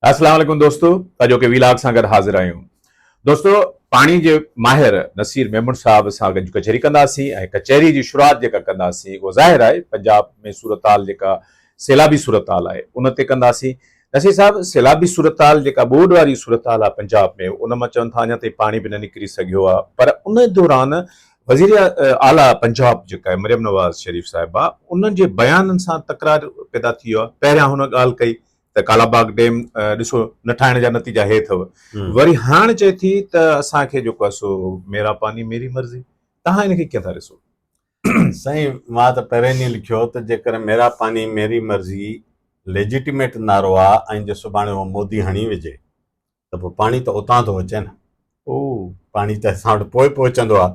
अस्सलाम वालेकुम दोस्तों, अॼो के वीलाग सां गॾु हाज़िर आहियूं। दोस्तों, पाणी जे माहिर नसीर मेमन साहब सां गॾु कचहरी कंदासीं ऐं कचहरी जी शुरूआत जेका कंदासीं उहो ज़ाहिर आहे पंजाब में सूरत-हाल जेका सैलाबी सूरत-हाल आहे उन ते कंदासीं। नसीर साहब, सैलाबी सूरत-हाल जेका बोर्ड वारी सूरत-हाल आहे पंजाब में, उन मां चवनि था अञा ताईं पाणी बि न निकिरी सघियो आहे, पर उन दौरान वज़ीर आला पंजाब जेका आहे मरियम नवाज़ शरीफ़ साहिबा, उन्हनि जे बयाननि सां तकरार पैदा थी वियो आहे। पहिरियां हुन ॻाल्हि कई त कालाबाग डैम ॾिसो न ठाहिण जा नतीजा हे अथव, वरी हाणे चए थी त असांखे जेको आहे सो मेरा पानी मेरी मर्ज़ी। तव्हां हिनखे कीअं था ॾिसो? साईं, मां त पहिरें ॾींहुं लिखियो त जेकर मेरा पानी मेरी मर्ज़ी लेजिटिमेट नारो आहे ऐं जे सुभाणे उहो मोदी हणी विझे त पोइ पाणी त उतां थो अचे न। पाणी त असां वटि पोइ पहुचंदो आहे,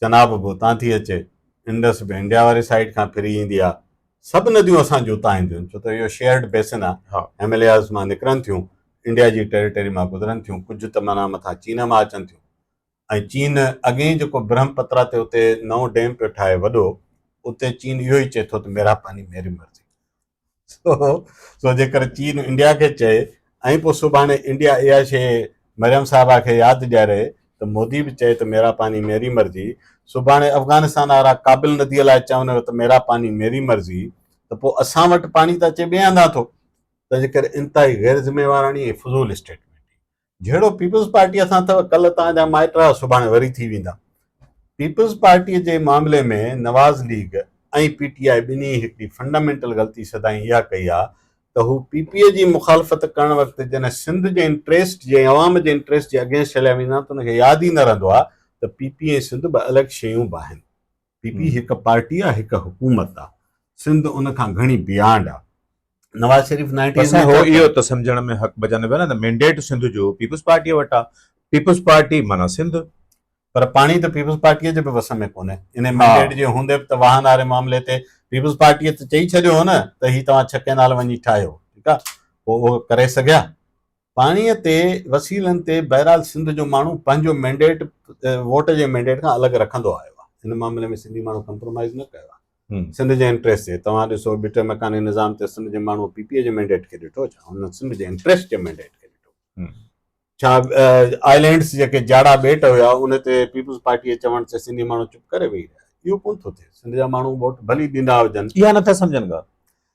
चनाब बि उतां थी अचे, इंडस बि इंडिया वारी साइड खां फिरी ईंदी आहे। सभु नदियूं असांजूं उतां ईंदियूं आहिनि, छो त इहो शेयर्ड बेसिन आहे। हिमालयाज़ मां निकिरनि थियूं, इंडिया जी टेरिटरी मां गुज़रनि थियूं, कुझु त माना मथां चीन मां अचनि थियूं। ऐं चीन अॻे जेको ब्रह्मपुत्रा ते उते नओं डैम पियो ठाहे वॾो, उते चीन इहो ई चए थो त मेरा पानी मेरी मर्ज़ी। सो जेकर चीन इंडिया खे चए ऐं पोइ सुभाणे इंडिया इहा शइ मरियम साहिबा खे यादि ॾियारे त मोदी बि चए त मेरा पानी मेरी मर्ज़ी, सुभाणे अफ़गानिस्तान वारा काबिल नदीअ लाइ चवनि त मेरा पानी मेरी मर्ज़ी, त पोइ असां वटि पाणी त अचे ॿिए हंधा थो। त जेकर इंतिहाई गैर ज़िम्मेवाराणी ऐं फज़ूल स्टेटमेंट जहिड़ो पीपल्स पार्टीअ सां अथव, कल्ह तव्हांजा माइट सुभाणे वरी थी वेंदा। पीपल्स पार्टीअ जे मामले में नवाज़ लीग ऐं पीटीआई ॿिन्ही हिकिड़ी फंडामेंटल ग़लती सदाईं इहा कई आहे त हू पीपीए जी मुखालफ़त करण वक़्तु जॾहिं सिंध जे इंट्रस्ट जे अवाम जे इंट्रस्ट जे अगेंस्ट हलिया वेंदा त हुनखे यादि ई न रहंदो आहे त पीपी ऐं सिंध ॿ अलॻि शयूं बि आहिनि। पीपी हिकु पार्टी आहे, हिकु हुकूमत आहे। सिंध उन खां घणी बियॉन्ड आहे। नवाज़ शरीफ़ 90s में हो इहो त सम्झण में हक़ भॼन पियो न त मैंडेट सिंध जो पीपल्स पार्टीअ वटि आहे, पीपल्स पार्टी माना सिंध। पर पाणी त पीपल्स पार्टीअ जे बि वस में कोन्हे। इन मैंडेट जे हूंदे बि त वाहन वारे मामले ते पीपल्स पार्टीअ त चई छॾियो हो न त ही तव्हां 6 केनाल वञी ठाहियो, ठीकु आहे, पोइ उहो करे सघिया। पाणीअ ते वसीलनि ते बहरहाल सिंध जो माण्हू पंहिंजो मैंडेट वोट जे मैंडेट खां अलॻि रखंदो आयो आहे। हिन मामले में सिंधी माण्हू कंप्रोमाइज़ न कयो आहे सिंध जे इंट्रस्ट ते। तव्हां ॾिसो बिटे मकानी निज़ाम ते सिंध जे माण्हू पीपीए जे मैंडेट खे ॾिठो, छा हुन सिंध जे इंट्रस्ट जे मैंडेट खे ॾिठो? छा आइलैंड्स जेके जाड़ा ॿेट हुया उन ते पीपल्स पार्टीअ चवण ते सिंधी माण्हू चुप करे वेही रहिया? इहो कोन थो थिए। सिंध जा माण्हू वोट भली ॾींदा हुजनि, इहा नथा सम्झनि का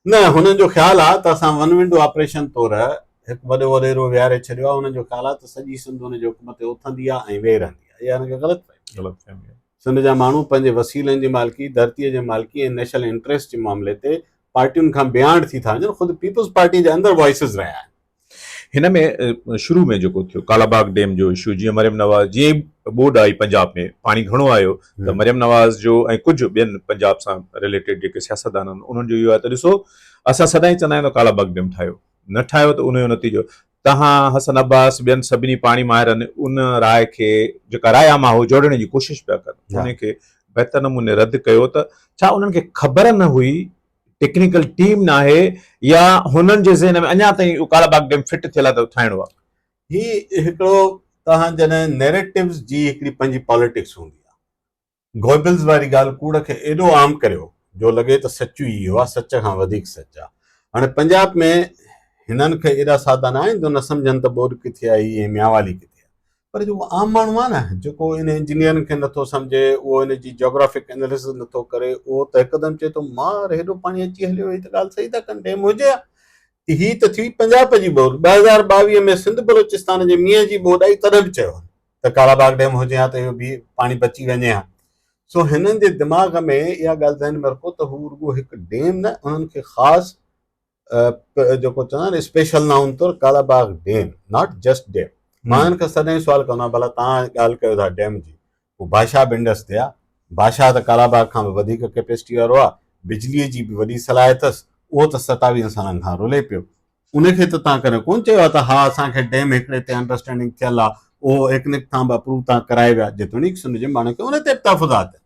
न हुननि जो ख़्यालु आहे त असां वन विंडो ऑपरेशन तौरु हिकु वॾो वॾेरो विहारे छॾियो आहे। हुननि जो ख़्यालु आहे त सॼी सिंध हुनजे हुकूमत ते उथंदी आहे ऐं वेही रहंदी आहे। इहा हिनखे ग़लति फहमी आहे। सिंध जा माण्हू पंहिंजे वसीलनि जी मालिकी, धरतीअ जे मालिकी ऐं नेशनल इंट्रस्ट जे मामले ते पार्टियुनि खां बियॉन्ड थी था वञनि। ख़ुदि पीपल्स पार्टी जे अंदरि वॉइसिस रहिया आहिनि। हिन में शुरू में जेको थियो कालाबाग डैम जो इशू, जीअं मरियम नवाज़ जीअं बोर्ड आई पंजाब में, पाणी घणो आयो त मरियम नवाज़ जो ऐं कुझु ॿियनि पंजाब सां रिलेटेड जेके सियासतदान आहिनि उन्हनि जो इहो आहे त ॾिसो असां सदाईं चवंदा आहियूं त कालाबाग डैम ठाहियो, न ठाहियो त उनजो नतीजो तव्हां हसन अब्बास ॿियनि सभिनी पाणी माहिरनि उन राय खे जेका राय आम आहे उहो जोड़ण जी कोशिशि पिया कनि, उनखे बहितर नमूने रद्द कयो। त छा उन्हनि खे ख़बर न हुई, टेक्निकल टीम न आहे, या हुननि जे ज़हन में अञा ताईं कालाबाग डैम फिट थियल आहे त ठाहिणो आहे? ही हिकिड़ो तव्हां जॾहिं नैरेटिव्स जी हिकिड़ी पंहिंजी पॉलिटिक्स हूंदी आहे। गोइबल्स वारी ॻाल्हि कूड़ खे एॾो आम करियो जो लॻे त सचु ई इहो आहे, सच खां वधीक सच आहे। हाणे पंजाब में हिननि खे एॾा सादा न आहिनि जो न सम्झनि त बोर्ड किथे आई ऐं मियावाली किथे आहे, पर जो आम माण्हू आहे न जेको इन इंजीनियरनि खे नथो सम्झे, उहो इन जी जोग्राफिक एनालिसिस नथो करे, उहो त हिकदमि चए थो मार हेॾो पाणी अची हलियो, ही त ॻाल्हि सही था कनि, डैम हुजे हा। ही त थी पंजाब जी ॿोड। 2022 में सिंध बलोचिस्तान जे मींहं जी ॿोड आई तॾहिं बि चयो त कालाबाग डैम हुजे हा त इहो बि पाणी बची वञे हा। सो हिननि जे दिमाग़ में इहा ॻाल्हि ज़हन में रखो त हू रुॻो हिकु डैम न, उन्हनि खे ख़ासि जेको चवंदा आहिनि स्पेशल नाउन तौरु Kalabagh dam, not just dam. मां हिन खां सदाईं सुवाल कंदो आहियां, भला तव्हां ॻाल्हि कयो था डैम जी, उहो बादशाह बि इंडस ते आहे। बादशाह त कालाबाग खां बि वधीक कैपेसिटी वारो आहे, बिजलीअ जी बि वॾी सलाहियत अथसि, उहो त 27 सालनि खां रुले पियो। उनखे त तव्हां कॾहिं कोन चयो आहे त हा असांखे डैम हिकिड़े ते अंडरस्टैंडिंग थियल आहे, उहो एकनिक खां बि अप्रूव तव्हां कराए विया, जेतोणीकि सिंध जे माण्हू खे उन ते बि तहफ़ुज़ात।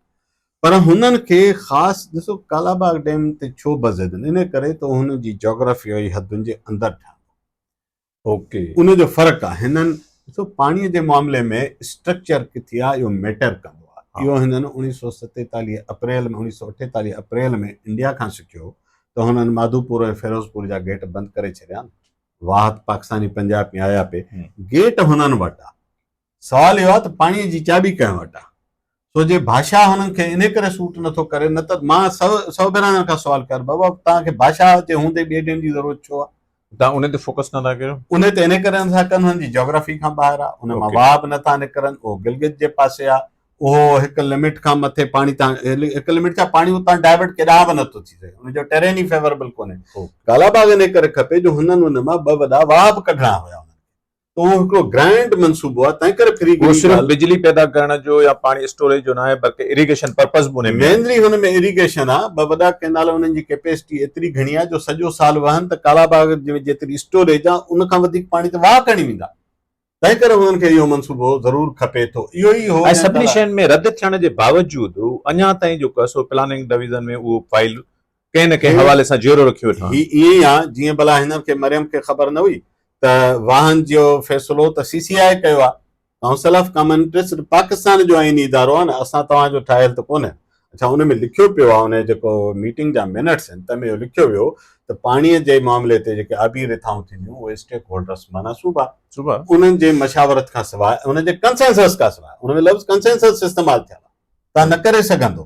पर हुननि खे ख़ासि ॾिसो कालाबाग डैम ते छो बज़दनि, इन करे त हुन जी जोग्राफी ऐं हदुनि जे अंदरि ठहंदो, उनजो फ़र्क़ु आहे। हिननि ॾिसो पाणीअ जे मामले में स्ट्रक्चर किथे आहे इहो मैटर कंदो आहे। इहो हिननि 1947 अप्रैल में 1948 अप्रैल में इंडिया खां सिखियो त हुननि माधोपुर ऐं फिरोज़पुर जा गेट बंदि करे छॾिया, वाहत पाकिस्तानी पंजाब में आया पे गेट हुननि वटि आहे। सवाल इहो आहे त पाणीअ जी चाबी कंहिं वटि आहे? सो जे भाषा हुननि खे इन करे सूट नथो करे, न त मां सौ भेरा खां सवाल कर बाबा तव्हांखे भाषा जे हूंदे ॿिए ॾींहं जी ज़रूरत छो आहे? तव्हां उन ते फोकस नथा कयो? उन ते इन करे नथा कनि, हुननि जी जोग्राफी खां ॿाहिरि आहे, उन मां वाह बि नथा निकिरनि। उहो गिलगित जे पासे आहे, उहो हिकु लिमिट खां मथे पाणी हिकु लिमिट खां पाणी उतां डाइवर्ट केॾांहुं बि नथो थी सघे, हुनजो टेरेन ई फेवरेबल कोन्हे। कालाबाग इन करे खपे जो हुननि हुन मां ॿ वॾा वाह बि कढणा हुया, त उहो हिकिड़ो ग्रैंड मनसूबो आहे। तंहिं करे फ्री सिर्फ़ बिजली पैदा करण जो या पाणी स्टोरेज जो न आहे, बल्कि इरिगेशन पर्पस बि मेनली हुन में इरिगेशन आहे। ॿ वॾा कैनाल, हुननि जी कैपेसिटी एतिरी घणी आहे जो सॼो साल वहनि त कालाबाग जेतिरी स्टोरेज आहे उन खां वधीक पाणी त वाह खणी वेंदा। तंहिं करे हुननि खे इहो मनसूबो ज़रूर खपे थो। इहो ई हो सभिनी शयुनि में रद्द थियण जे बावजूदु अञा ताईं जेको आहे सो प्लानिंग डिवीज़न में उहो फाइल कंहिं न कंहिं हवाले सां जोड़ो रखियो वेठो आहे। ईअं ई आहे जीअं भला हिन खे मरियम खे ख़बर न हुई त वाहन जो फ़ैसिलो त CCI कयो आहे, council of common interest Pakistan जो आईनी इदारो आहे न, असां तव्हांजो ठाहियल त कोन्हे। अच्छा, हुन में लिखियो पियो आहे, हुन जेको मीटिंग जा मिनट्स आहिनि तंहिंमें इहो लिखियो वियो त पाणीअ जे मामले ते जेके आबी रिथाऊं थींदियूं उहे स्टेक होल्डर्स माना सूबा उन्हनि जे मशावरत खां सवाइ, उन्हनि जे कंसेंसस खां सवाइ, उन में लफ़्ज़ कंसेंसस इस्तेमालु थियल आहे, तव्हां न करे सघंदो।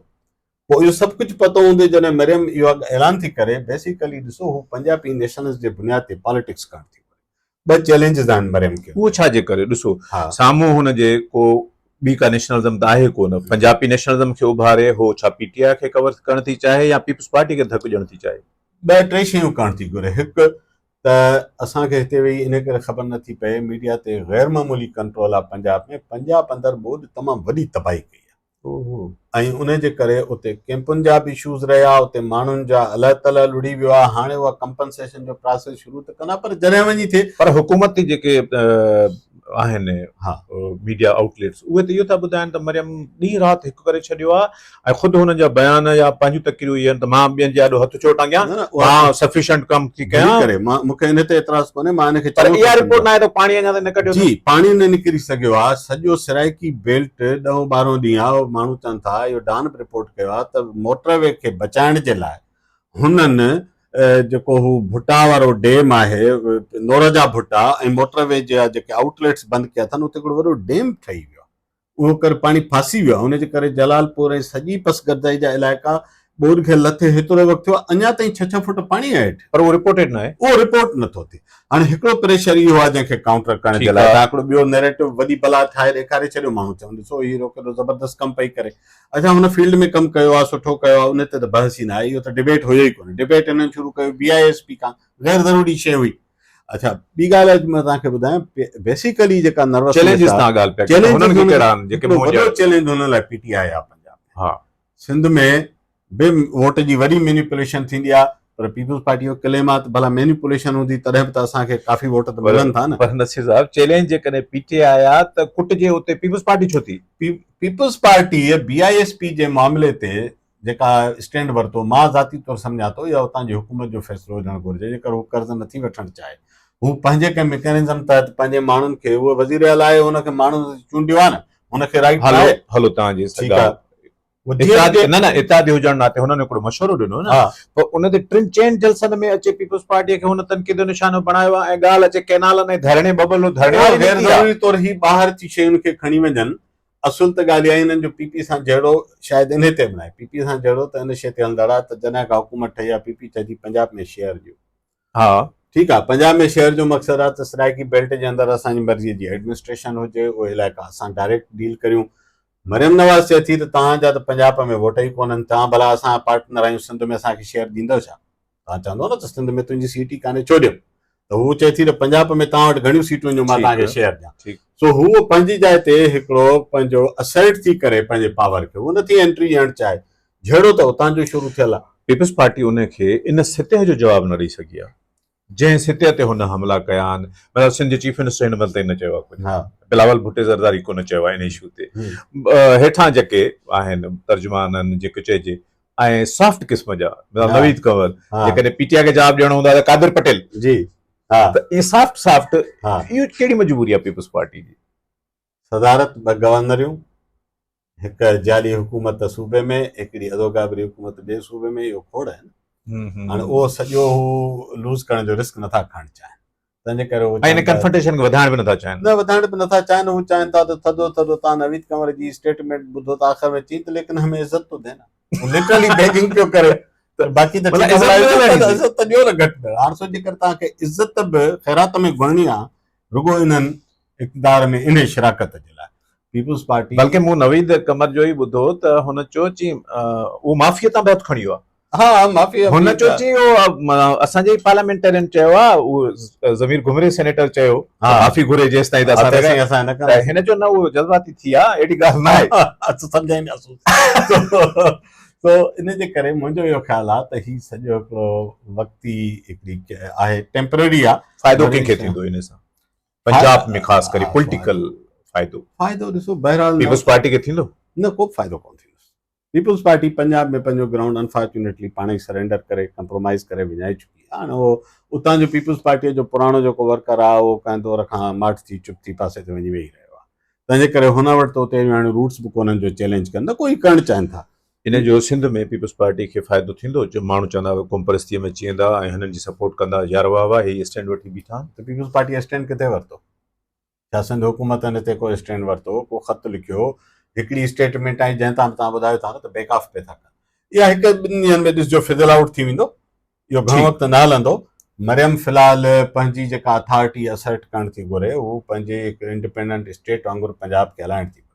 पोइ इहो सभु कुझु पतो हूंदे जॾहिं मरियम इहो ऐलान थी करे, बेसिकली ॾिसो हू पंजाबी नेशनल्स जे बुनियाद ते पॉलिटिक्स करण थी। ॿ चैलेंजिस आहिनि मरियम खे। उहो छा जे करे ॾिसो साम्हूं हुनजे को ॿी का नेशनलिज़म त आहे कोन, पंजाबी नेशनलिज़म खे उभारे हो छा PTI खे कवर करण थी चाहे या पीपल्स पार्टी खे धकु ॾियण थी चाहे? ॿ टे शयूं करण थी घुरे। हिकु त असांखे हिते वेही इन करे ख़बर नथी पए, मीडिया ते गैर मामूली कंट्रोल आहे पंजाब में। पंजाब अंदरि ॿोॾि तमामु वॾी तबाही कई आहे ऐं उन जे करे उते कैंपुनि जा बि इशूज़ रहिया, उते माण्हुनि जा अलाह ताला लुड़ी वियो आहे। हाणे उहा कंपनसेशन जो प्रोसेस शुरू त कंदा, पर जॾहिं वञी थिए पर हुकूमती जेके आहिनि मीडिया आउटलेट्स उहे त इहो था ॿुधाइनि त मरियम ॾींहुं राति हिकु करे छॾियो आहे ऐं ख़ुदि हुननि जा बयान या पंहिंजूं तकरीरूं इहे आहिनि त मां ॿियनि जे ॾाढो हथ छो टांगियां, मां सफिशिएंट कमु थी कयां। मूंखे इन ते एतिराज़ कोन्हे, मां इन खे इहा रिपोर्ट न आहे त पाणी अञा न कढियो। जी, पाणी न निकिरी सघियो आहे। सॼो सराइकी बेल्ट 10-12 ॾींहं आहे, माण्हू चवनि था, इहो डान बि रिपोर्ट कयो आहे त मोटरवे खे बचाइण जे लाइ हुननि जेको हू भुटा वारो डेम आहे, नोरजा भुटा ऐं मोटरवे जा जेके आउटलेट्स बंदि कया अथनि, उते हिकिड़ो वॾो डेम ठही वियो आहे। उहो करे पाणी फासी वियो आहे। हुनजे करे जलालपुर ऐं सॼी पसगरदाई जा इलाइक़ा ॿोॾि खे लथे हेतिरो वक़्तु थियो आहे, अञा ताईं 6-6 फुट पाणी आहे हेठि, पर उहो रिपोर्टेड न आहे। उहो रिपोर्ट नथो थिए। हाणे हिकिड़ो प्रेशर इहो आहे जंहिंखे काउंटर करण जे लाइ तव्हां हिकिड़ो ॿियो नैरेटिव वॾी बला ठाहे ॾेखारे छॾियो, माण्हू चवनि ॾिसो हीरो केॾो ज़बरदस्त कमु पई करे। अच्छा, हुन फील्ड में कमु कयो आहे, सुठो कयो आहे, उन ते त बहस ई न आहे। इहो त डिबेट हुयो ई कोन्हे। डिबेट हिननि शुरू कयो BISP खां, गैर ज़रूरी शइ हुई। अच्छा, ॿी ॻाल्हि आहे मां तव्हांखे ॿुधायां, बेसिकली जेका नर्वस चैलेंज हुन लाइ PTI आहे पंजाब में। हा, सिंध में बि वोट जी वॾी मैनिपुलेशन थींदी आहे, पर पीपल्स पार्टी जो क्लेम आहे त भला मैनिपुलेशन हूंदी तॾहिं बि त असांखे काफ़ी वोट त मिलनि था न। पर नसीर साहब, चैलेंज जेकॾहिं PTI आहे त कुटिजे उते पीपल्स पार्टी छो थी? पीपल्स पार्टी BISP जे मामले ते जेका स्टैंड वरितो, मां ज़ाती तौर सम्झां थो इहा उतां जी हुकूमत जो फ़ैसिलो हुजणु घुरिजे। जेकर हू कर्ज़ नथी वठणु चाहे, हू पंहिंजे कंहिं मैकेनिज़म तहत पंहिंजे माण्हुनि खे, उहो वज़ीर आला आहे, हुनखे माण्हू चूंडियो आहे न, हुनखे राइट आहे। हलो तव्हांजी इत्यादि हुजण नाते हुननि हिकिड़ो मशवरो ॾिनो न, पर उन ते 3 जलसनि में अचे पीपल्स पार्टीअ खे हुन तनक़ीद निशानो बणायो आहे ऐं ॻाल्हि अचे कैनालनि ऐं धरणे बबल धरणे गैर ज़रूरी तौर ही ॿाहिरि थी शयुनि खे खणी वञनि। असुल त ॻाल्हि इहा आहे, हिननि जो PP सां जहिड़ो शायदि इन ते बि PP सां जहिड़ो त इन शइ ते हलंदड़ आहे त जॾहिं खां हुकूमत ठही आहे PP चए थी पंजाब में शेयर ॾियो। हा, ठीकु आहे, पंजाब में शेयर जो मक़सदु आहे त सराइकी बेल्ट जे अंदरि असांजी मर्ज़ीअ जी एडमिनिस्ट्रेशन हुजे, उहे इलाइक़ा असां डायरेक्ट डील करियूं। मरियम नवाज़ चए थी त तव्हांजा त पंजाब में वोट ई कोन्हनि, तव्हां भला असां पार्टनर आहियूं सिंध में, असांखे शेयर ॾींदव छा? तव्हां चवंदो न त सिंध में तुंहिंजी सीट ई कान्हे, छो ॾियो? त हू चए थी त पंजाब में तव्हां वटि घणियूं सीटूं आहिनि, मां तव्हांखे शेयर ॾियां। सो हू पंहिंजी जाइ ते हिकिड़ो पंहिंजो असर्ट थी करे पंहिंजे पावर खे हू नथी एंट्री ॾियणु चाहे, जहिड़ो त उतां जो शुरू थियल आहे। पीपल्स पार्टी उनखे इन सिते जो जवाबु न ॾेई सघी आहे जंहिं सिते ते हुन हमला कया आहिनि। मतिलबु सिंध जे चीफ मिनिस्टर हिन महिल ताईं न चयो आहे कुझु, बिलावल भुट्टो ज़रदारी कोन चयो आहे इन इशू ते। हेठां जेके आहिनि तर्जुमान जेके चइजे ऐं सॉफ्ट क़िस्म जा नवीद कंवर, जेकॾहिं PTI खे जवाबु ॾियणो हूंदो आहे त कादिर पटेल जी, त इहे सॉफ्ट इहो कहिड़ी मजबूरी आहे पीपल्स पार्टी जी? सदारत 2 गवर्नरियूं, हिकु जाली हुकूमत सूबे में, हिकिड़ी अदोगाबरी हुकूमत ॿिए सूबे में, इहो खोड़ आहिनि। हाणे उहो सॼो हू लूज़ करण जो रिस्क नथा खणणु चाहिनि, तंहिंजे करे हू ऐं इन कंफ्रंटेशन खे वधाइण बि नथा चाहिनि। न वधाइण बि नथा चाहिनि, हू चाहिनि था त थधो थधो तव्हां नवीद कंवर जी स्टेटमेंट ॿुधो त आख़िर में चई त लेकिन हमें इज़त तो ॾे न, हू लिटरली बेगिंग पियो करे। त बाक़ी त मतिलबु ठीकु आहे, इज़त मिलंदी। इज़त त ॾियो न घटि में। हाणे सो जेकर तव्हांखे इज़त बि ख़ैरात में घुरणी आहे रुॻो इन्हनि इक़्तिदार में इन शराकत जे लाइ, पीपुल्स पार्टी। बल्कि मूं नवीद कमर जो ई ॿुधो त हुन चयो चई उहो माफ़ीअ तां बि हथु खणी वियो आहे। हा माफ़ी हुन चयो चई असांजे पार्लियामेंटेरियन चयो आहे, उहो ज़मीर घुमरे सेनेटर चयो माफ़ी घुरे जेसि ताईं त असां न त हिन जो न उहो जज़्बाती थी आहे, अहिड़ी ॻाल्हि न आहे। सम्झाईंदासीं। तो इन जे करे मुंहिंजो इहो ख़्यालु आहे त हीउ सॼो हिकिड़ो वक़्ती हिकिड़ी आहे, टेम्पररी आहे। फ़ाइदो कंहिंखे थींदो इन सां पंजाब में, ख़ासि करे पॉलिटिकल फ़ाइदो ॾिसो बहरहाल पीपल्स पार्टी खे थींदो न, को फ़ाइदो कोन थींदो। पीपुल्स पार्टी पंजाब में पंहिंजो ग्राउंड अनफॉर्चुनेटली पाण ई सरेंडर करे कंप्रोमाइज़ करे विञाए चुकी आहे। हाणे उहो उतां जो पीपुल्स पार्टीअ जो पुराणो जेको वर्कर आहे उहो कंहिं दौर खां माठ थी चुप थी पासे ते वञी वेही रहियो आहे। तंहिंजे करे हुन वटि त उते हाणे रूट्स बि कोन्हनि जो चैलेंज कनि, न कोई करणु चाहिनि था। इन जो सिंध में पीपुल्स पार्टी खे फ़ाइदो थींदो, जो माण्हू चवंदा हुआ कॉम्परस्तीअ में अची वेंदा ऐं हिननि जी सपोर्ट कंदा, यार वाह वाह ही स्टैंड वठी बीठा। त पीपुल्स पार्टी स्टैंड किथे वरितो? छा सिंध हुकूमत हिते को स्टैंड वरितो, को ख़त लिखियो, हिकिड़ी स्टेटमेंट आई जंहिं तां तव्हां ॿुधायो था न त बेक ऑफ पे था कनि। इहा हिकु ॿिनि ॾींहंनि में ॾिसजो फिज़ल आउट थी वेंदो, इहो घणो वक़्तु न हलंदो। मरियम फ़िलहाल पंहिंजी जेका अथॉरिटी असर्ट करणु थी घुरे, उहो पंहिंजे हिकु इंडिपेंडेंट स्टेट वांगुरु पंजाब खे हलाइणु थी घुरे।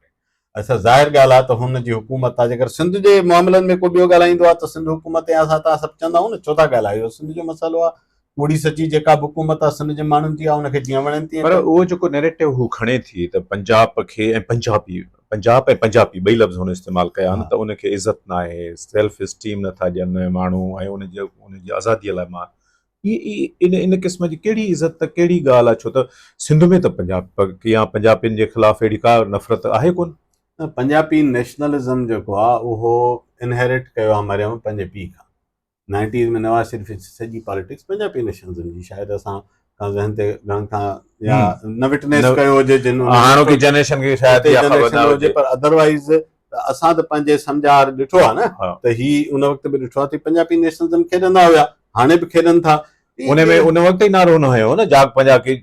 अच्छा ज़ाहिर ॻाल्हि आहे त हुनजी हुकूमत आहे, जेकर सिंध जे मामलनि में को ॿियो ॻाल्हाईंदो आहे त सिंध हुकूमत ऐं असां तव्हां सभु चवंदा आहियूं न, छो था ॻाल्हायो, सिंध जो मसइलो आहे। कूड़ी सची जेका बि हुकूमत आहे सिंध जे माण्हुनि जी आहे, उनखे जीअं वणनि थी। पर उहो जेको नैरेटिव हू खणे थी त पंजाब खे ऐं पंजाब ऐं पंजाबी ॿई लफ़्ज़ हुन इस्तेमालु कया आहिनि, त उनखे इज़त न आहे, सेल्फ स्टीम नथा ॾियनि माण्हू, ऐं उनजी आज़ादीअ लाइ मां इन क़िस्म जी कहिड़ी इज़त, त कहिड़ी ॻाल्हि आहे? छो त सिंध में त पंजाब या पंजाबियुनि जे ख़िलाफ़ अहिड़ी का नफ़रत आहे कोन। पंजाबी नेशनलिज़म जेको आहे उहो इनहेरिट कयो आहे मरियम पंहिंजे पीउ खां। 90s में नवाज़ शरीफ़ सॼी पॉलिटिक्स पंजाबी नेशनलिज़म जी, शायदि असां ज़हन ते घणनि खां या न विटनेस कयो हुजे, जिन हाणोकी जनरेशन खे शायदि हुजे, पर अदरवाइज़ असां त पंहिंजे सम्झार ॾिठो आहे न त ही उन वक़्तु बि ॾिठो आहे त पंजाबी नेशनलिज़म खेॾंदा हुया, हाणे बि खेॾनि था। उन वक़्तु ई नारो न हुयो न, जाग पंजाब की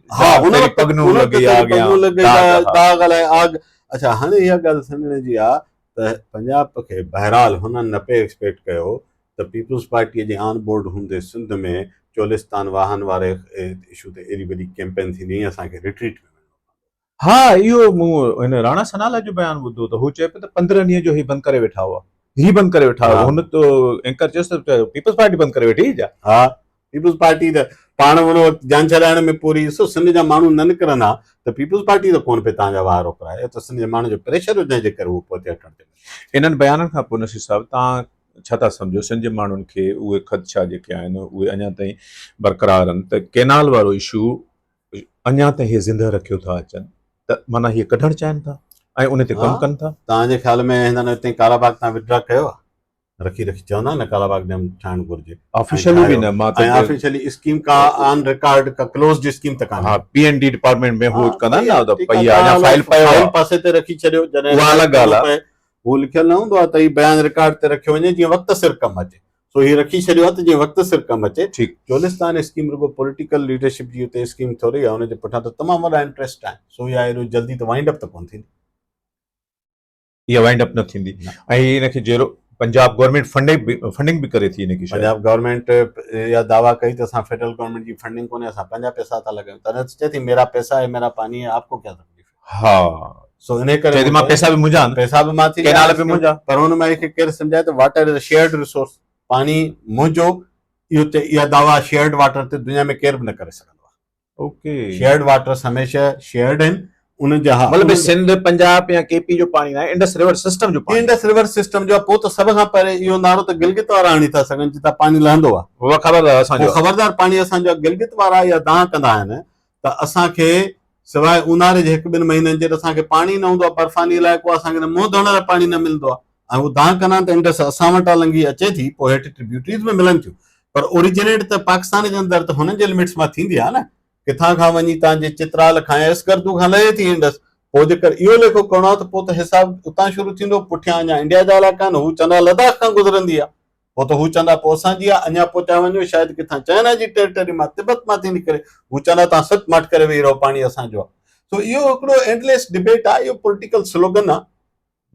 पगनू लॻी दाग अलाए आग। अच्छा हाणे इहा ॻाल्हि सम्झण जी आहे त पंजाब खे बहरहाल हुननि न पे एक्सपेक्ट कयो त पीपुल्स पार्टीअ जे ऑन बोर्ड हूंदे सिंध में चोलिस्तान वाहन वारे इशू ते एॾी वॾी कैंपेन थींदी, असांखे रिट्रीट में। हा इहो मूं हिन राणा सनाला जो बयानु ॿुधो त हू चए पियो त 15 ॾींहं जो ही बंदि करे वेठा हुआ, ही बंदि करे वेठा हुआ। हुन तो एंकर चयोसि त पीपुल्स पार्टी बंदि करे वेठी जा। हा पीपुल्स पार्टी त पाण हुन वक़्तु जान छॾाइण में पूरी, ॾिसो सिंध जा माण्हू न निकिरंदा त पीपुल्स पार्टी त कोन पे तव्हांजा वाह रोकराए, त सिंध जे माण्हू जो प्रेशर हुजण जे करे उहो पहुते अचण ते। इन्हनि बयाननि खां पोइ नसीर साहिबु तव्हां छा था सम्झो, सिंध जे माण्हुनि खे उहे ख़दशा जेके आहिनि उहे अञा ताईं बरक़रार आहिनि, त केनाल वारो इशू अञा ताईं इहे ज़िंदह रखियो था अचनि, त माना हीअ कढणु चाहिनि था ऐं उन ते कमु कनि था। तव्हांजे ख़्याल में हिननि हिते कालाबाग तां विड्रॉ कयो आहे? रखी चवंदा न कालाबाग डैम ठाहिणु घुरिजे, ऑफिशियली बि न, मां त ऑफिशियली स्कीम का ऑन रिकॉर्ड का क्लोज्ड स्कीम त कान्हे। हा पीएनडी डिपार्टमेंट में हो कंदा न, त पई आहे या फाइल फाइल पासे ते रखी छॾियो, जॾहिं उहा अलॻि ॻाल्हि आहे, हू लिखियल न हूंदो आहे त हीउ बयान रिकॉर्ड ते रखियो वञे जीअं वक़्तु सिर कमु अचे, सो हीउ रखी छॾियो आहे त जीअं वक़्तु सिर कमु अचे। ठीकु, चोलिस्तान स्कीम रुॻो पॉलिटिकल लीडरशिप जी हुते स्कीम थोरी आहे, हुनजे पुठियां त तमामु वॾा इंट्रस्ट आहिनि, सो इहा एॾो जल्दी त वाइंड अप त कोन थींदी, इहा वाइंड अप न थींदी। ऐं हिनखे जहिड़ो पंजाब गवर्नमेंट फंडिंग बि करे थी हिनखे, पंजाब गवर्नमेंट इहा दावा कई त असां फेडरल गवर्नमेंट जी फंडिंग कोन्हे, असां पंहिंजा पैसा था लॻायूं, त चए थी मेरा पैसा है मेरा पानी है, आपको क्या तकलीफ़ है। हा सो इन करे मां पैसा बि मुंहिंजा, पैसा बि मां थी केनाल बि मुंहिंजा, पर हुन में केरु सम्झाए त water is a shared resource, पानी मुंहिंजो, इहो इहा दावा शेयर्ड वाटर ते दुनिया में केरु बि न करे सघंदो आहे। ओके शेयर्ड वाटर्स हमेशह शेयर्ड आहिनि, उन जा मतिलबु सिंध पंजाब या केपी जो पाणी आहे, इंडस रिवर सिस्टम जो पाणी, इंडस रिवर सिस्टम जो। पोइ त सभ खां पहिरियों इहो नारो त गिलगित वारा आणी था सघनि जितां पाणी लहंदो आहे, उहा ख़बरदार असांजो ख़बरदार पाणी असांजो गिलगित वारा या दाह कंदा आहिनि त असांखे सवाइ ऊन्हारे जे 1-2 महीननि जे असांखे पाणी न हूंदो आहे, बर्फ़ानी इलाइक़ो असांखे मुंहुं धोअण लाइ पाणी न मिलंदो आहे, ऐं उहो दाह कंदा त इंडस असां वटां लंघी अचे थी, पोइ हेठि ट्रिब्यूटरीज़ में मिलनि थियूं, पर ओरिजिनेट त पाकिस्तान जे अंदरि त हुननि जे लिमिट्स मां थींदी आहे न, किथां खां वञी तव्हांजे चित्राल खां एस्करदू खां लहे थी इंडस। पोइ जेकर इहो लेखो करणो आहे त पोइ त हिसाब उतां शुरू थींदो, पुठियां अञा इंडिया जा इलाइक़ा आहिनि, हू चवंदा लद्दाख खां गुज़रंदी आहे, पोइ त हू चवंदा पोइ असांजी आहे, अञा पोइ चवां वञो शायदि किथां चाइना जी टेरिटरी मां तिब्बत मां थी निकिरे, हू चवंदा तव्हां सच मट करे वेही रहो पाणी असांजो आहे। सो इहो हिकिड़ो एंडलेस डिबेट आहे, इहो पॉलिटिकल स्लोगन आहे।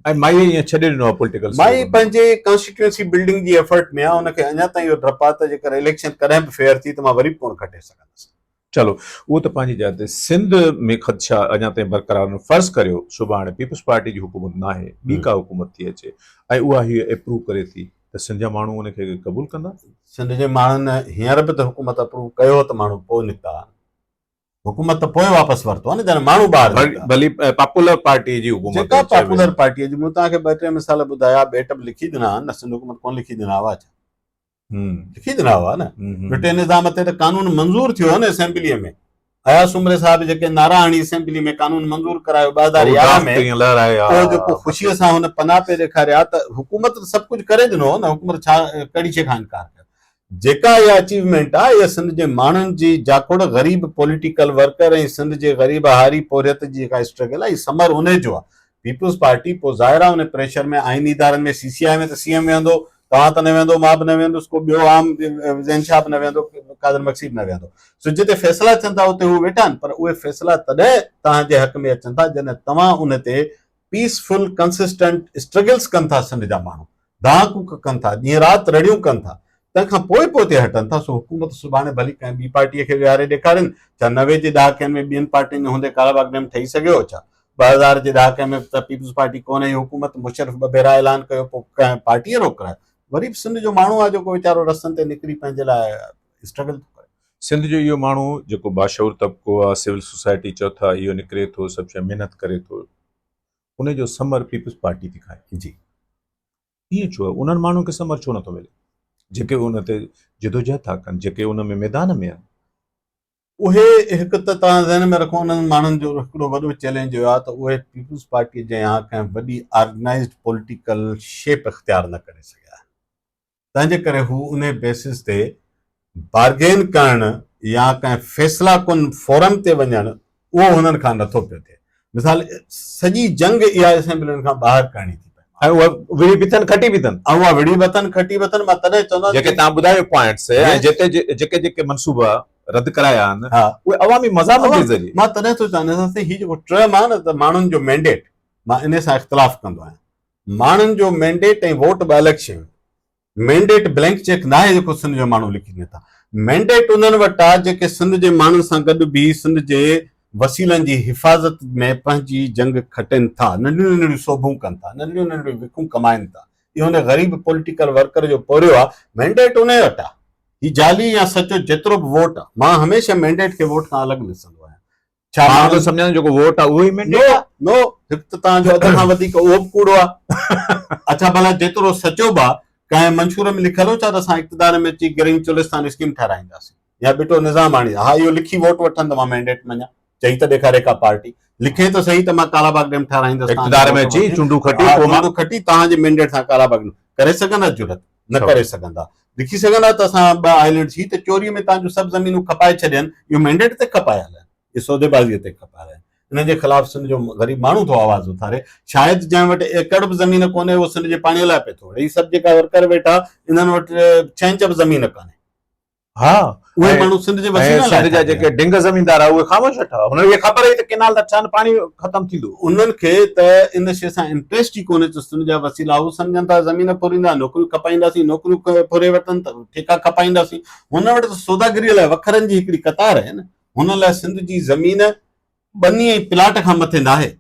ऐं माई ईअं छॾे ॾिनो आहे पॉलिटिकल माई पंहिंजे कॉन्स्टिट्यूएंसी बिल्डिंग जी एफर्ट में आहे, हुनखे अञा ताईं इहो डपु आहे त जेकर इलेक्शन कॾहिं बि फेयर थी त मां वरी कोन खटे सघंदुसि। चलो उहो त पंहिंजी जाइ ते। सिंध में ख़दशा अञा ताईं बरक़रार, फर्ज़ करियो सुभाणे पीपल्स पार्टी जी हुकूमत न आहे, ॿी का हुकूमत थी अचे ऐं उहा हीअ अप्रूव करे थी, त सिंध जा माण्हू उनखे क़बूल कंदा? सिंध जे माण्हुनि हींअर बि त हुकूमत अप्रूव कयो त माण्हू पोइ निकिता, हुकूमत त पोइ वापसि वरितो आहे न, जॾहिं माण्हू ॿाहिरि भली पॉपुलर पार्टी जी हुकूमत, जेका पॉपुलर पार्टीअ जी। मूं तव्हांखे 2-3 मिसाल ॿुधाया, बेट बि लिखी ॾिना आहिनि न, सिंध हुकूमत कोन लिखी ॾिना हुआ, छा लिखी ॾिना हुआ न। ब्रिटेन निज़ाम ते त कानून मंज़ूर थियो न असेंबलीअ में, अयास उमरे साहिब जेके नारा हणी असेंबली में कानून मंज़ूर करायो 2011 में, पोइ जेको ख़ुशीअ सां हुन पनाह पे ॾेखारिया त हुकूमत सभु कुझु करे ॾिनो हो न, हुकूमत छा कहिड़ी शइ खां इनकार कयो। जेका इहा अचीवमेंट आहे, इहा सिंध जे माण्हुनि जी जाखोड़ ग़रीब पॉलिटिकल वर्कर ऐं सिंध जे ग़रीब हारी पोरियत जी जेका स्ट्रगल आहे, समर उन जो आहे। पीपुल्स पार्टी पोइ ज़ाहिर आहे उन प्रेशर में, आइनी इदारनि में, CCI में त CM वेहंदो, तव्हां त न वेंदो, मां बि न वेंदुसि, को ॿियो आम ज़ैनशाह बि न वेंदो, कादर मक़सीद न वेंदो। सो जिते फ़ैसिला थियनि था उते हू वेठा आहिनि, पर उहे फ़ैसिला तॾहिं तव्हांजे हक़ में अचनि था जॾहिं तव्हां उन ते पीसफुल कंसिस्टेंट स्ट्रगल्स कनि था, सिंध जा माण्हू दाह कूक कनि था, ॾींहं राति रड़ियूं कनि था, तंहिंखां पोइ पोइ हटनि था। सो हुकूमत सुभाणे भली कंहिं ॿी पार्टीअ खे विहारे ॾेखारनि, छा 90 जे ॾहाकनि में ॿियनि पार्टियुनि में हूंदे कालाबाग डैम ठही सघियो हो छा? 2000 जे ॾहाके में त पीपुल्स पार्टी कोन्हे, हुकूमत मुशर्रफ 2 भेरा ऐलान कयो, पोइ कंहिं पार्टीअ रोकरायो। वरी बि सिंध जो माण्हू आहे जेको वीचारो रस्तनि ते निकिरी पंहिंजे लाइ स्ट्रगल थो करे। सिंध जो इहो माण्हू जेको बाशऊर तबिको आहे, सिविल सोसाइटी चओ था, इहो निकिरे थो, सभु शइ महिनत करे थो, उन जो समर पीपुल्स पार्टी थी खाए। जी, ईअं छो आहे? उन्हनि माण्हुनि खे समर छो नथो मिले जेके उन ते जिदोजहद था कनि, जेके उन में मैदान में आहिनि? उहे हिकु त तव्हां ज़हन में रखो, उन्हनि माण्हुनि जो हिकिड़ो वॾो चैलेंज इहो आहे त उहे पीपुल्स पार्टी जे यहाँ कंहिं वॾी ऑर्गेनाइज़्ड पॉलिटिकल शेप इख़्तियार न करे सघिया, तंहिंजे करे हू उन बेसिस ते बार्गेन करणु या कंहिं फ़ैसिला कुन फोरम ते वञणु, उहो हुननि खां नथो पियो थिए। मिसाल, सॼी जंग इहा असेंबलियुनि खां ॿाहिरि करणी थी पए, ऐं उहा विड़ी बि अथनि, खटी बि अथनि, ऐं उहा विड़ी बि अथनि, खटी बि अथनि। मां तॾहिं चवंदो जेके तव्हां ॿुधायो पॉइंट्स, ऐं जेके जेके मनसूबा रद्द कराया आहिनि, हा, उहे अवामी मज़ामत जे ज़रिए। मां तॾहिं थो चाहियां हीउ जेको टर्म आहे न, त माण्हुनि जो मैंडेट, मां इन सां इख़्तिलाफ़ कंदो आहियां। माण्हुनि जो मैंडेट ऐं वोट ॿ अलॻि शयूं। मैंडेट ब्लैंक चेक न आहे जेको सिंध जो माण्हू लिखी ॾिए था। मैंडेट उन्हनि वटि आहे जेके सिंध जे माण्हुनि सां गॾु बि सिंध जे वसीलनि जी हिफ़ाज़त में पंहिंजी जंग खटनि था, नंढियूं नंढियूं सोभूं कनि था, नंढियूं नंढियूं विखूं कमाइनि था। इहो हुन ग़रीब पॉलिटिकल वर्कर जो पोरियो आहे। मैंडेट उन वटि आहे, ही जाली या सचो जेतिरो बि वोट आहे, मां हमेशह मैंडेट खे वोट खां अलॻि ॾिसंदो आहियां। छा माण्हू सम्झनि जेको वोट आहे उहो ई मैंडेट आहे? नो, हिकु त तव्हांजो अध खां वधीक उहो बि कूड़ो आहे। अच्छा, भला जेतिरो सचो बि आहे, कंहिं मंशूर में लिखियल हो छा त असां इक़्तिदार में अची गिरिंग चुलिस्तान स्कीम ठाराईंदासीं या बिटो निज़ाम आणी? हा, इहो लिखी वोट वठनि त मां मैंडेट मञा, चई त ॾेखारे का पार्टी लिखे त सही त मां कालाबाग डैम ठाराईंदुसि, इक़्तिदार में अची चूंडू खटी तव्हांजे मैंडेट सां कालाबाग करे सघंदा? जुरत न करे सघंदा। लिखी सघंदा त असां 2 आइलैंड्स, ही त चोरीअ में तव्हांजो सभु ज़मीनूं खपाए छॾियनि, इहो मैंडेट ते खपायल आहे, इहे सौदेबाज़ीअ ते खपायल आहे। हिन जे ख़िलाफ़ सिंध जो ग़रीब माण्हू थो आवाज़ उथारे। शायदि जंहिं वटि एकड़ बि ज़मीन कोन्हे, उहो सिंध जे पाणीअ लाइ पियो थो। ही सभु जेका वर्कर वेठा, इन्हनि वटि 6 इंच बि ज़मीन कान्हे। हा, उहे माण्हू सिंध जे वसीले लाइ जा जेके डिंग ज़मीनदार आहे उहे ख़ामोश वेठा, हुननि खे ख़बर आहे त केनाल त छा पाणी ख़तम थींदो। उन्हनि खे त इन शइ सां इंट्रस्ट ई कोन्हे त सिंध जा वसीला हू सम्झनि था ज़मीन फुरींदा, नौकरियूं खपाईंदासीं, नौकरियूं फुरे वठनि त ठेका खपाईंदासीं। हुन वटि त सौदागिरीअ लाइ वखरनि जी हिकिड़ी कतार आहे न। हुन लाइ सिंध जी ज़मीन बनी ऐं प्लाट खां मथे न आहे।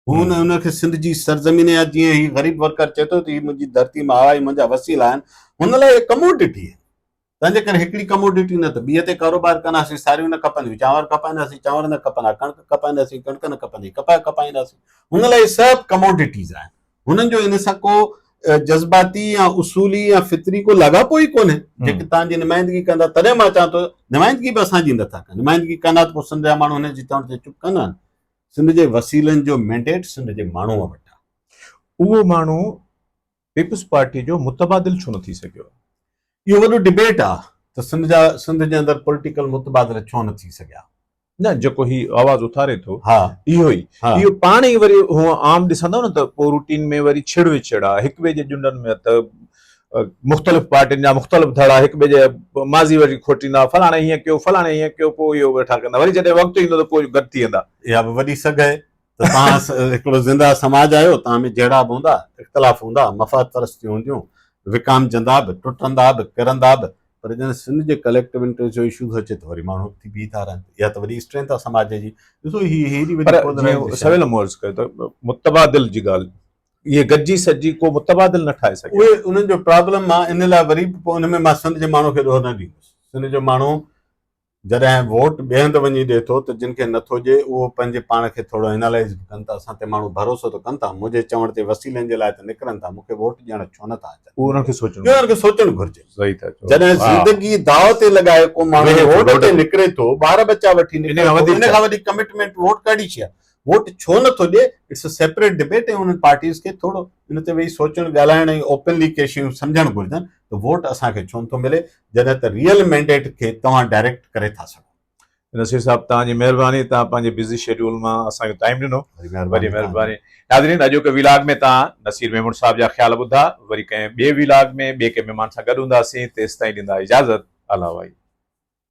हुनखे सिंध जी सरज़मीन आहे, जीअं ही ग़रीब वर्कर चए थो त ही मुंहिंजी धरती मां आहे, मुंहिंजा वसीला आहिनि, हुन लाइ कमोडिटी आहे। तंहिंजे करे हिकिड़ी कमोडिटी न त ॿिए ते कारोबार कंदासीं, सारियूं न खपंदियूं, चांवर खपाईंदासीं, चांवर न खपंदा, कणिक खपाईंदासीं, कणिक न खपंदी, कपास खपाईंदासीं। हुन लाइ सभु कमोडिटीज़ आहिनि। हुननि जो इन सां को जज़्बाती या उसूली या फितरी को लाॻापो ई कोन्हे। जेके तव्हांजी नुमाइंदगी कंदा, तॾहिं मां चवां थो नुमाइंदगी बि असांजी नथा कनि। नुमाइंदगी कंदा त पोइ सिंध जा माण्हू हुनजी चवण ते चुप कंदा आहिनि। सिंध जे वसीलनि जो मैंडेट सिंध जे माण्हूअ वटि आहे। उहो माण्हू पीपुल्स पार्टी जो मुतबादिल छो न थी सघियो? इहो वॾो डिबेट आहे त सिंध जे अंदरि पॉलिटिकल मुतबादिल छो न थी सघिया। न, जेको ही आवाज़ उथारे थो, हा, इहो ई इहो पाण ई वरी हूअं आम ॾिसंदव न त पोइ रूटीन में वरी छिड़ विछड़ आहे, हिक ॿिए जे जुंडनि में त मुख़्तलिफ़ पार्टियुनि जा मुख़्तलिफ़ धड़ा हिक ॿिए जे माज़ी वरी खोटींदा, फलाणे हीअं कयो, फलाणे हीअं कयो, पोइ इहो वेठा कंदा, वरी जॾहिं वक़्तु ईंदो त पोइ गॾु थी वेंदा। इहा बि वॾी सघ आहे त तव्हां हिकिड़ो ज़िंदा समाज आहियो, तव्हां में जहिड़ा बि हूंदा, इख़्तिलाफ़ हूंदा, मफ़ाद परस्तियूं हूंदियूं, विकामजंदा बि, टुटंदा बि, किरंदा बि, पर जॾहिं सिंध जे कलेक्टिव इंट्रस्ट जो इशू थो अचे त वरी माण्हू थी बीह था रहनि। इहा त वॾी स्ट्रेंथ आहे समाज जी। ॾिसो हेॾी पर वॾी जीअं सवेल मोर्स कयो त मुतबादिल जी ॻाल्हि, इहे गॾिजी सॼी को मुतबादिल न ठाहे सघे। उहे उन्हनि जो प्रॉब्लम आहे, इन लाइ वरी बि पोइ उन में मां सिंध जे माण्हू खे ॾोह न ॾींदुसि। सिंध जो माण्हू जॾहिं वोट ॿिए हंधि वञी ॾिए थो त जिन खे नथो ॾिए उहो पंहिंजे पाण खे थोरो एनालाइज़ बि कनि था, असां ते माण्हू भरोसो त कनि था, मुंहिंजे चवण ते वसीलनि जे लाइ त निकिरनि था, मूंखे वोट ॾियण छो नथा अचनि, उहो उन्हनि खे सोचणो, इहो उन्हनि खे सोचणु घुरिजे। सही था चओ। जॾहिं ज़िंदगी दाव ते लॻाए को माण्हू वोट ते निकिरे थो, ॿार बच्चा वठी निकिरे थो, इन खां वॾी कमिटमेंट वोट कहिड़ी शइ आहे? वोट छो नथो ॾिए, इट्स अ सेपरेट डिबेट, ऐं उन्हनि पार्टीज़ खे थोरो इन ते वेही सोचणु, ॻाल्हाइण ऐं ओपनली के शयूं सम्झणु घुरिजनि त वोट असांखे छो नथो मिले, जॾहिं त रियल मैंडेट खे तव्हां डायरेक्ट करे था सघो। नसीर साहब, तव्हांजी महिरबानी, तव्हां पंहिंजे बिज़ी शेड्यूल मां असांखे टाइम ॾिनो, वरी महिरबानी। नाज़रीन, अॼोके विलाग में तव्हां नसीर मेमून साहब जा ख़्याल ॿुधा, वरी कंहिं ॿिए विलाग में ॿिए कंहिं महिमान सां गॾु हूंदासीं। तेसिताईं ॾींदा इजाज़त। अला वाई।